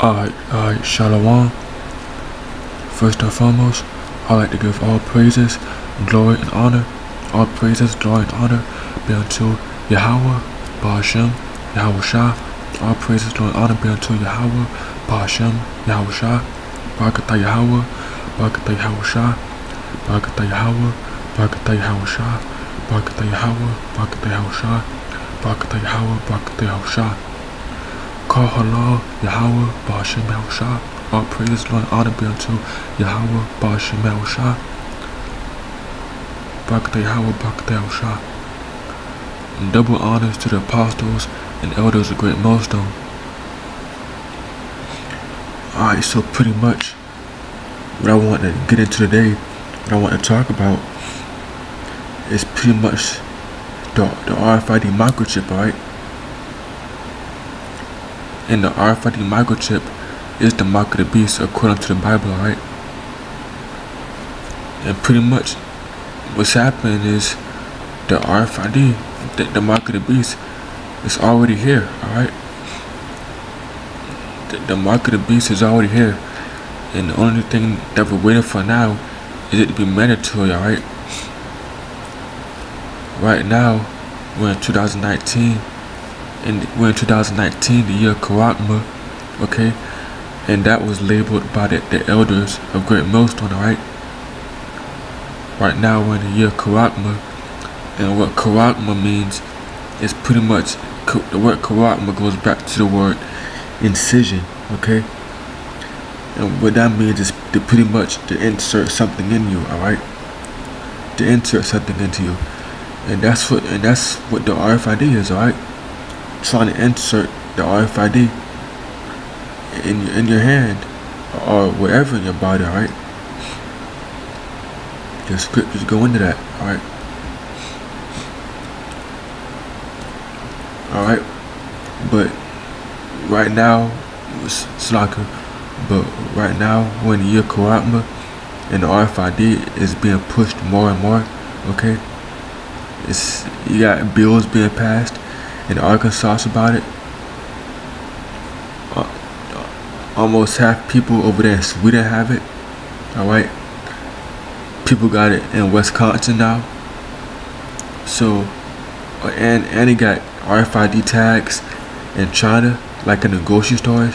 Shalom. First and foremost, I'd like to give all praises, glory, and honor. All praises, glory, and honor be unto Yahawah, hasham, Yahawashi. All praises, glory, and honor be unto Yahawah, hasham, Yahawashi. Barakatah Yahawah, Barakatah Yahawashi, Barakatah Yahawah, Barakatah Yahawashi, Barakatah Yahawah, Barakatah Yahawashi, Barakatah Yahawah, Barakatah Yahawashi. Call halal, Yahawah, hasham, Yahawashi. All praises, glory, and honor be unto Yahawah, hasham, Yahawashi. Barakatah Yahawah, Barakatah Yahawashi. And double honors to the apostles and elders of great milestone. Alright, so pretty much what I want to get into today, what I want to talk about is pretty much the RFID microchip, alright? And the RFID microchip is the mark of the beast according to the Bible, alright? And pretty much what's happening is the RFID, the mark of the beast, is already here, alright? The mark of the beast is already here, and the only thing that we're waiting for now is it to be mandatory, alright? Right now, we're in 2019, and we're in 2019, the year Karakma, okay? And that was labeled by the elders of Great Millstone, alright? Right now, we're in the year Karakma, and what Karakma means is pretty much, the word Karakma goes back to the word incision, okay? And what that means is to pretty much to insert something in you, alright? To insert something into you. And that's what the RFID is, alright? Trying to insert the RFID in your hand or wherever in your body, alright? The scriptures go into that, alright? Alright? But right now, but right now we're in the year Karakma, and the RFID is being pushed more and more, okay? You got bills being passed in Arkansas about it. Almost half people over there in Sweden have it, alright? People got it in Wisconsin now. So, and they got RFID tags in China, like in the grocery stores.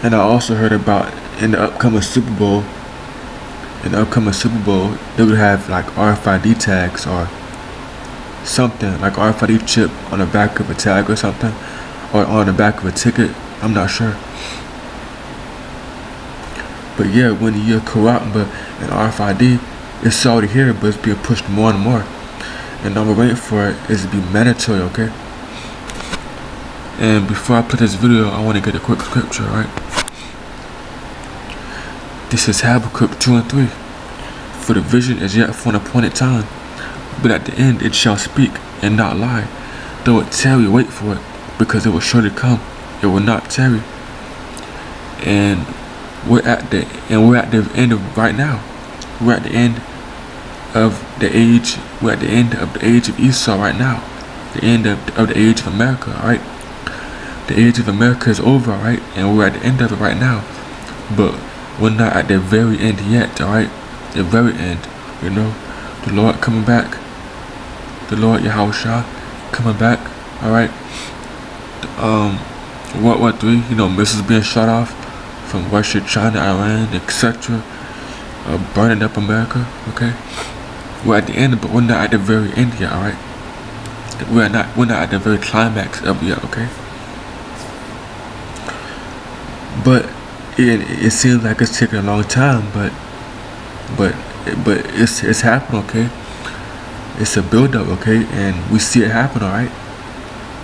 And I also heard about in the upcoming Super Bowl, they're gonna have like RFID tags or something, like RFID chip on the back of a tag or something, or on the back of a ticket. I'm not sure. But yeah, when the year Karakma and RFID, it's already here, but it's being pushed more and more. And all we're waiting for it is to be mandatory, okay? And before I play this video, I want to get a quick scripture, right? This is Habakkuk 2 and 3. For the vision is yet for an appointed time, but at the end it shall speak and not lie. Though it tarry, wait for it, because it will surely come. It will not tarry. And we're at the end of right now. We're at the end of the age. We're at the end of the age of Esau right now. The end of the age of America, alright? The age of America is over, alright? And we're at the end of it right now. But we're not at the very end yet, alright? The very end, you know? The Lord coming back. The Lord Yahawashi coming back, alright? World War III, you know, missiles being shot off from Russia, China, Iran, etc. Burning up America, okay? We're at the end, but we're not at the very end yet, alright? We're not at the very climax of it yet, okay? But it seems like it's taking a long time, but it's happening, okay? It's a build up, okay? And we see it happen, alright?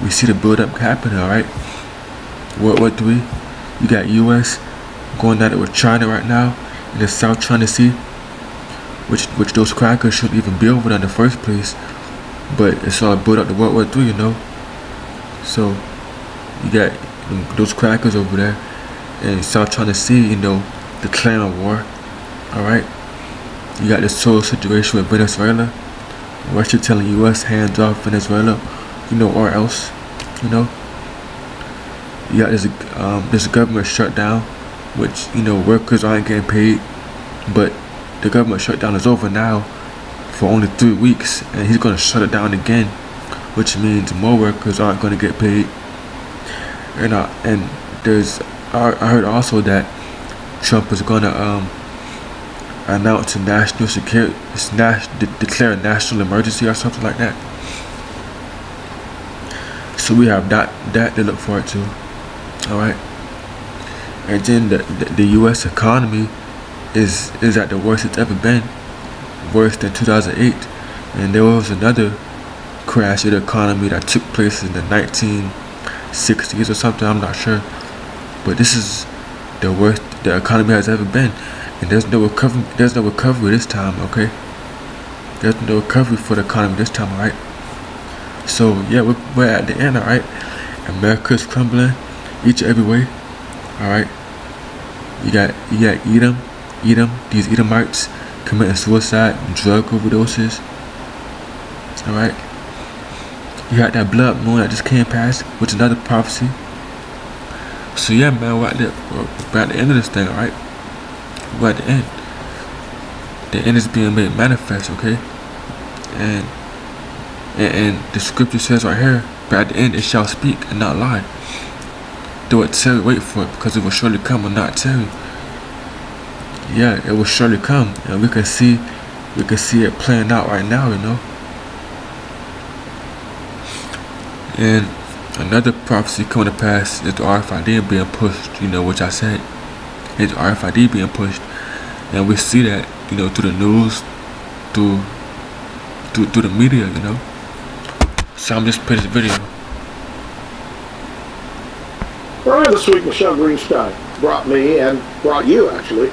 We see the build up happening, alright? World War III, you got US going at it with China right now in the South China Sea, which those crackers shouldn't even be over there in the first place, but it's all built up to World War III, you know. So you got those crackers over there in South China Sea, you know, declaring war, alright? You got this whole situation with Venezuela, Russia telling US hands off Venezuela, you know, or else, you know. you got this government shutdown, which workers aren't getting paid, but the government shutdown is over now for only 3 weeks, and he's going to shut it down again, which means more workers aren't going to get paid. And I heard also that Trump is going to announce a national security, declare a national emergency or something like that. So we have that to look forward to. All right. And then the U.S. economy is at the worst it's ever been, worse than 2008. And there was another crash in the economy that took place in the 1960s or something. I'm not sure, but this is the worst the economy has ever been, and there's no recovery. There's no recovery this time. Okay, there's no recovery for the economy this time. All right. So yeah, we're at the end. All right. America's crumbling each and every way. All right. You got Edom. These Edomites committing suicide and drug overdoses. All right. You got that blood moon that just came past, which is another prophecy. So yeah, man, we're at the end of this thing, all right? We're at the end. The end is being made manifest, okay? And the scripture says right here, but at the end it shall speak and not lie. Though it tarry, wait for it, because it will surely come and not tarry. Yeah, it will surely come, and we can see it playing out right now, And another prophecy coming to pass is the RFID being pushed, which I said. It's RFID being pushed. And we see that, through the news, through the media, So I'm just putting this video. Earlier this week, Michelle Greenstein brought me, and brought you actually,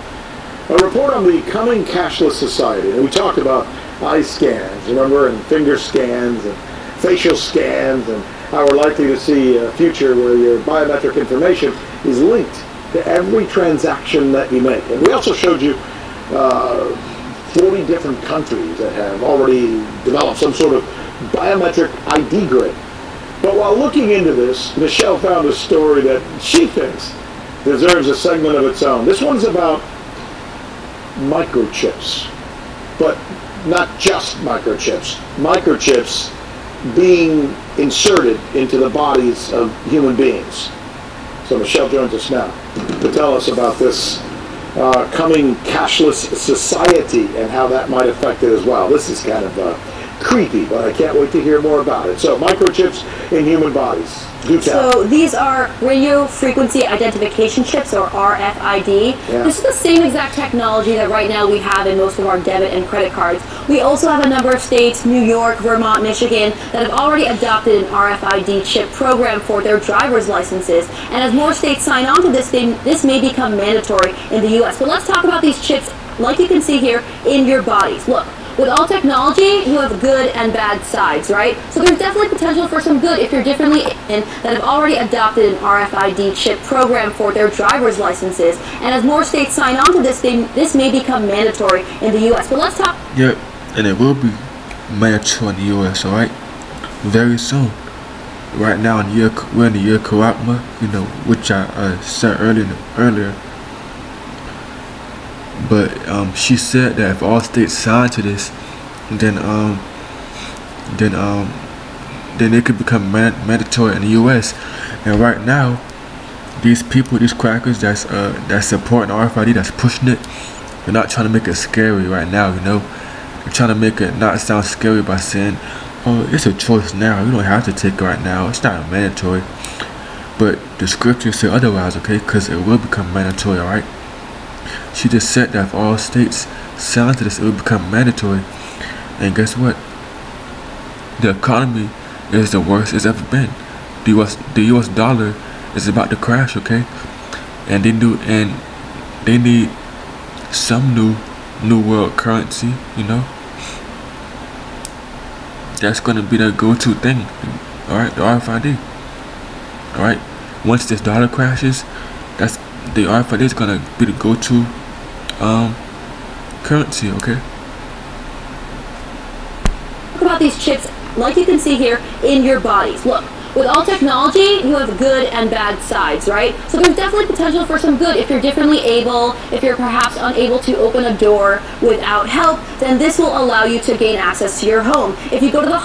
a report on the coming cashless society. And we talked about eye scans, remember, and finger scans, and facial scans, and how we're likely to see a future where your biometric information is linked to every transaction that you make. And we also showed you 40 different countries that have already developed some sort of biometric ID grid. But while looking into this, Michelle found a story that she thinks deserves a segment of its own. This one's about microchips, but not just microchips. Microchips being inserted into the bodies of human beings. So Michelle joins us now to tell us about this coming cashless society and how that might affect it as well. This is kind of creepy, but I can't wait to hear more about it. So microchips in human bodies. So these are radio frequency identification chips, or RFID. Yeah. This is the same exact technology that right now we have in most of our debit and credit cards. We also have a number of states, New York, Vermont, Michigan, that have already adopted an RFID chip program for their driver's licenses. And as more states sign on to this, this may become mandatory in the U.S. But let's talk about these chips, like you can see here, in your bodies. Look. With all technology, you have good and bad sides, right? So there's definitely potential for some good if you're differently in that have already adopted an RFID chip program for their driver's licenses. And as more states sign on to this, this may become mandatory in the U.S. But let's talk. Yep, and it will be mandatory in the U.S., all right? Very soon. Right now, we're in the year Karatma, which I said earlier. But she said that if all states sign to this, then it could become mandatory in the U.S. And right now, these people, these crackers that's supporting RFID, that's pushing it, they're not trying to make it scary right now. They're trying to make it not sound scary by saying, "Oh, it's a choice now. You don't have to take it right now. It's not mandatory." But the scriptures say otherwise, okay? Because it will become mandatory, all right? She just said that if all states sign to this, it will become mandatory. And guess what? The economy is the worst it's ever been. The U.S. dollar is about to crash, okay? And they need some new world currency, That's gonna be the go-to thing, all right? The RFID, all right? Once this dollar crashes, the RFID is gonna be the go-to currency, okay? Talk about these chips, like you can see here, in your bodies. Look, With all technology, you have good and bad sides, right? So there's definitely potential for some good. If you're differently able, if you're perhaps unable to open a door without help, then this will allow you to gain access to your home. If you go to the